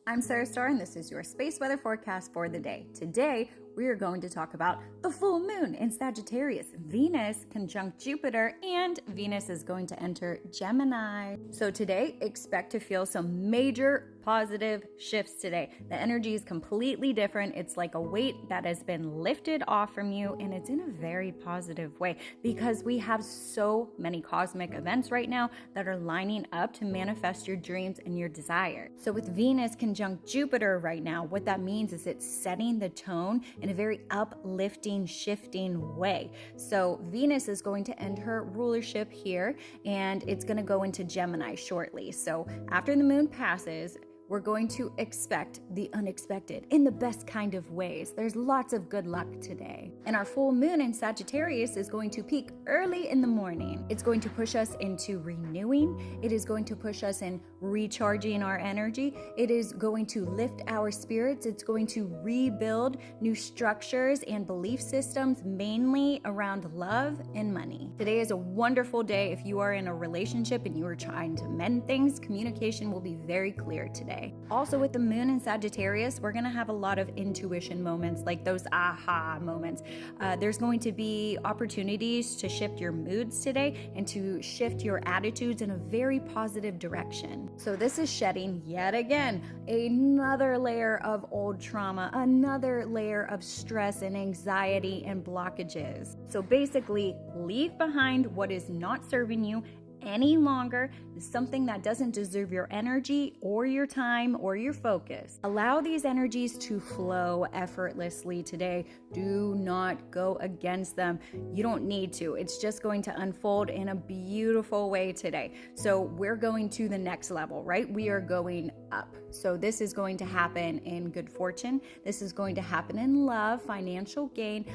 I'm Sarah Starr, and this is your space weather forecast for the day. Today, we are going to talk about the full moon in Sagittarius, Venus conjunct Jupiter, and Venus is going to enter Gemini. So today, expect to feel some major positive shifts today. The energy is completely different. It's like a weight that has been lifted off from you, and it's in a very positive way because we have so many cosmic events right now that are lining up to manifest your dreams and your desire. So with Venus conjunct Jupiter right now, what that means is it's setting the tone in a very uplifting, shifting way. So Venus is going to end her rulership here, and it's going to go into Gemini shortly. So after the moon passes, we're going to expect the unexpected in the best kind of ways. There's lots of good luck today. And our full moon in Sagittarius is going to peak early in the morning. It's going to push us into renewing. It is going to push us in recharging our energy. It is going to lift our spirits. It's going to rebuild new structures and belief systems, mainly around love and money. Today is a wonderful day. If you are in a relationship and you are trying to mend things, communication will be very clear today. Also, with the moon in Sagittarius, we're going to have a lot of intuition moments, like those aha moments. There's going to be opportunities to shift your moods today and to shift your attitudes in a very positive direction. So this is shedding yet again another layer of old trauma, another layer of stress and anxiety and blockages. So basically, leave behind what is not serving you any longer, something that doesn't deserve your energy or your time or your focus. Allow these energies to flow effortlessly today. Do not go against them. You don't need to. It's just going to unfold in a beautiful way today. So we're going to the next level, right? We are going up. So this is going to happen in good fortune. This is going to happen in love, financial gain,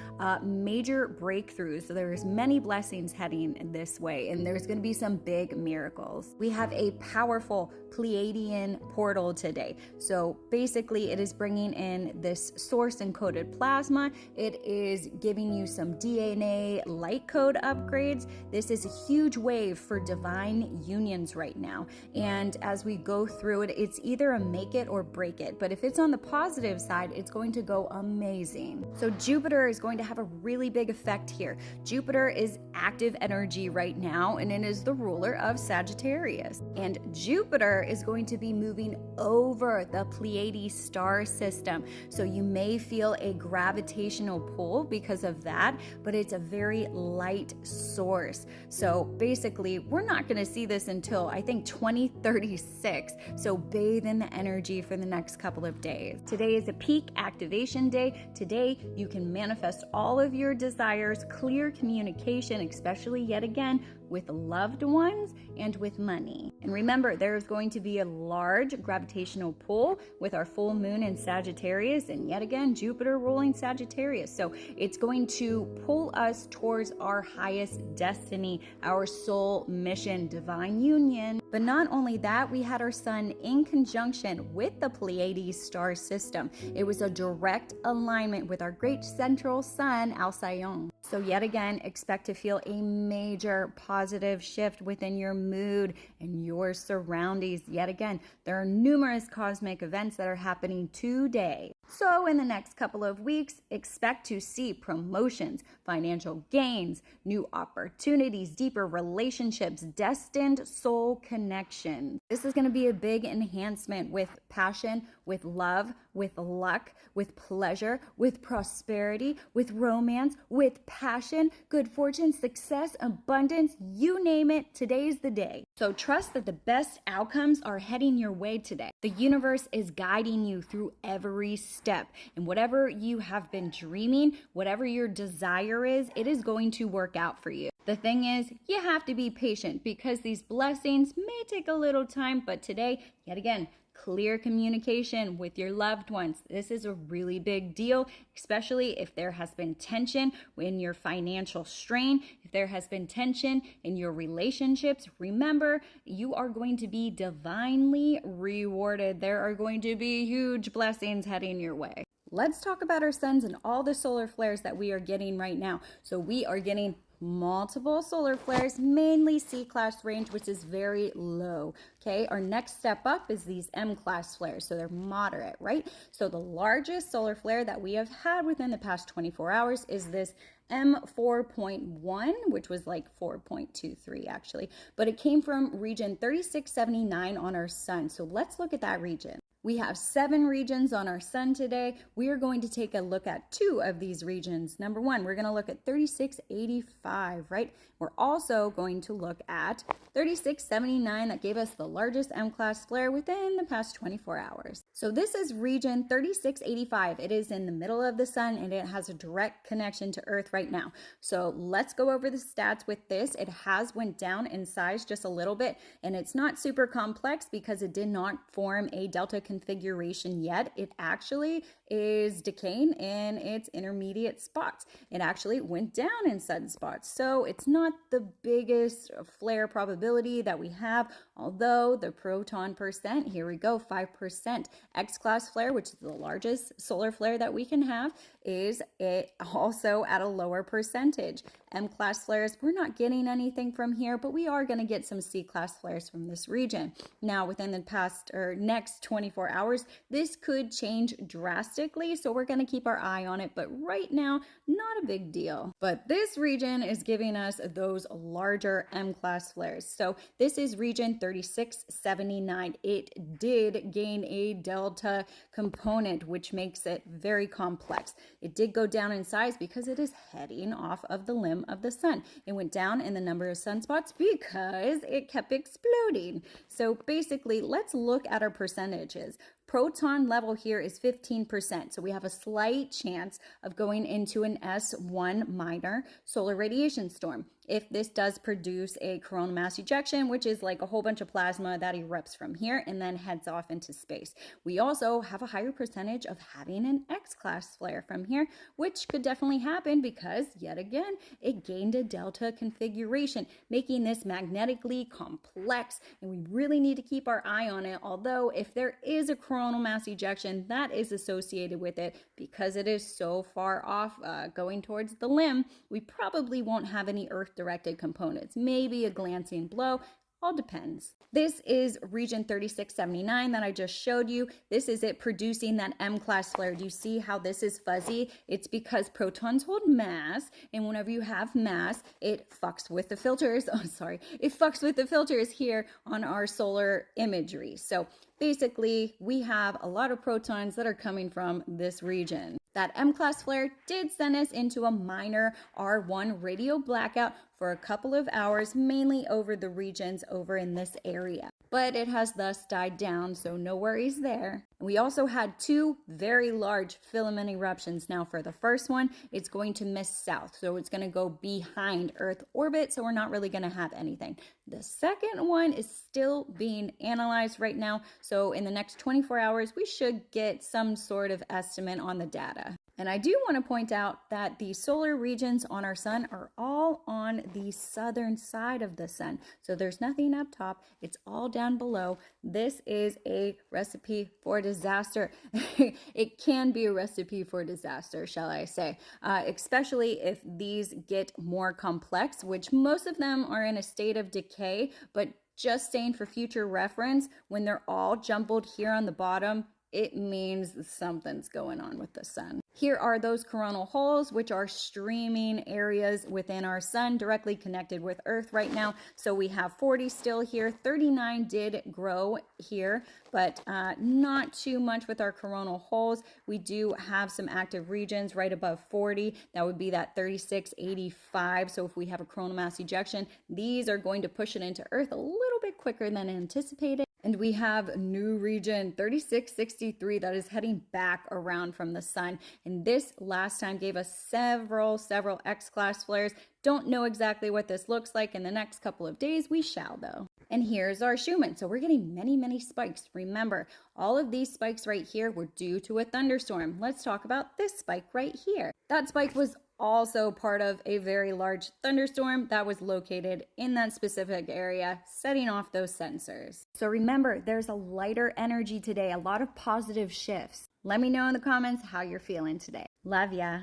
major breakthroughs. So there's many blessings heading this way, and there's going to be some big miracles. We have a powerful Pleiadian portal today. So basically it is bringing in this source encoded plasma. It is giving you some DNA light code upgrades. This is a huge wave for divine unions right now. And as we go through it, it's either a make it or break it. But if it's on the positive side, it's going to go amazing. So Jupiter is going to have a really big effect here. Jupiter is active energy right now, and it is the ruler of Sagittarius. And Jupiter is going to be moving over the Pleiades star system. So you may feel a gravitational pull because of that, but it's a very light source. So basically, we're not going to see this until I think 2036. So bathe in the energy for the next couple of days. Today is a peak activation day. Today, you can manifest all of your desires, clear communication, especially yet again with loved ones and with money. And remember, there's going to be a large gravitational pull with our full moon in Sagittarius, and yet again, Jupiter ruling Sagittarius. So it's going to pull us towards our highest destiny, our soul mission, divine union. But not only that, we had our sun in conjunction with the Pleiades star system. It was a direct alignment with our great central sun, Alcyone. So yet again, expect to feel a major positive shift within your mood and your surroundings. Yet again, there are numerous cosmic events that are happening today. So in the next couple of weeks, expect to see promotions, financial gains, new opportunities, deeper relationships, destined soul connections. This is going to be a big enhancement with passion, with love, with luck, with pleasure, with prosperity, with romance, with passion, good fortune, success, abundance, you name it. Today's the day. So trust that the best outcomes are heading your way today. The universe is guiding you through every step. And whatever you have been dreaming, whatever your desire is, it is going to work out for you. The thing is, you have to be patient because these blessings may take a little time, but today, yet again, clear communication with your loved ones. This is a really big deal, especially if there has been tension in your financial strain, if there has been tension in your relationships. Remember, you are going to be divinely rewarded. There are going to be huge blessings heading your way. Let's talk about our suns and all the solar flares that we are getting right now. So we are getting multiple solar flares, mainly C-class range, which is very low. Okay, our next step up is these M-class flares, so they're moderate, right? So the largest solar flare that we have had within the past 24 hours is this M4.1, which was like 4.23 actually, but it came from region 3679 on our sun. So let's look at that region. We have 7 regions on our sun today. We are going to take a look at 2 of these regions. Number 1, we're going to look at 3685, right? We're also going to look at 3679 that gave us the largest M-class flare within the past 24 hours. So this is region 3685. It is in the middle of the sun and it has a direct connection to Earth right now. So let's go over the stats with this. It has went down in size just a little bit, and it's not super complex because it did not form a delta configuration yet. It actually is decaying in its intermediate spots. It actually went down in sunspots. So it's not the biggest flare probability that we have, although the proton percent, here we go, 5%. X-class flare, which is the largest solar flare that we can have, is it also at a lower percentage. M-class flares, we're not getting anything from here, but we are going to get some C-class flares from this region. Now, within the past or next 24 hours, this could change drastically, so we're going to keep our eye on it, but right now, not a big deal. But this region is giving us those larger M-class flares. So this is region 3679. It did gain a delta component, which makes it very complex. It did go down in size because it is heading off of the limb of the sun. It went down in the number of sunspots because it kept exploding. So basically, let's look at our percentages. Proton level here is 15%, so we have a slight chance of going into an S1 minor solar radiation storm. If this does produce a coronal mass ejection, which is like a whole bunch of plasma that erupts from here and then heads off into space. We also have a higher percentage of having an X-class flare from here, which could definitely happen because, yet again, it gained a delta configuration, making this magnetically complex, and we really need to keep our eye on it, although if there is a coronal mass ejection that is associated with it, because it is so far off going towards the limb, we probably won't have any Earth-directed components. Maybe a glancing blow. All depends. This is region 3679 that I just showed you. This is it producing that M-class flare. Do you see how this is fuzzy? It's because protons hold mass, and whenever you have mass, it fucks with the filters. Oh, sorry. It fucks with the filters here on our solar imagery. So basically, we have a lot of protons that are coming from this region. That M-class flare did send us into a minor R1 radio blackout for a couple of hours, mainly over the regions over in this area. But it has thus died down, so no worries there. We also had 2 very large filament eruptions. Now for the first one, it's going to miss south, so it's going to go behind Earth orbit, so we're not really going to have anything. The second one is still being analyzed right now, so in the next 24 hours, we should get some sort of estimate on the data. And I do want to point out that the solar regions on our sun are all on the southern side of the sun. So there's nothing up top. It's all down below. This is a recipe for disaster. It can be a recipe for disaster, shall I say, especially if these get more complex, which most of them are in a state of decay, but just saying for future reference, when they're all jumbled here on the bottom, it means something's going on with the sun. Here are those coronal holes, which are streaming areas within our sun directly connected with Earth right now. So we have 40 still here. 39 did grow here, but not too much with our coronal holes. We do have some active regions right above 40. That would be that 3685. So if we have a coronal mass ejection, these are going to push it into Earth a little bit quicker than anticipated. And we have new region 3663 that is heading back around from the sun. And this last time gave us several X-class flares. Don't know exactly what this looks like in the next couple of days. We shall though. And here's our Schumann. So we're getting many spikes. Remember, all of these spikes right here were due to a thunderstorm. Let's talk about this spike right here. That spike was also part of a very large thunderstorm that was located in that specific area, setting off those sensors. So remember, there's a lighter energy today, a lot of positive shifts. Let me know in the comments how you're feeling today. Love ya.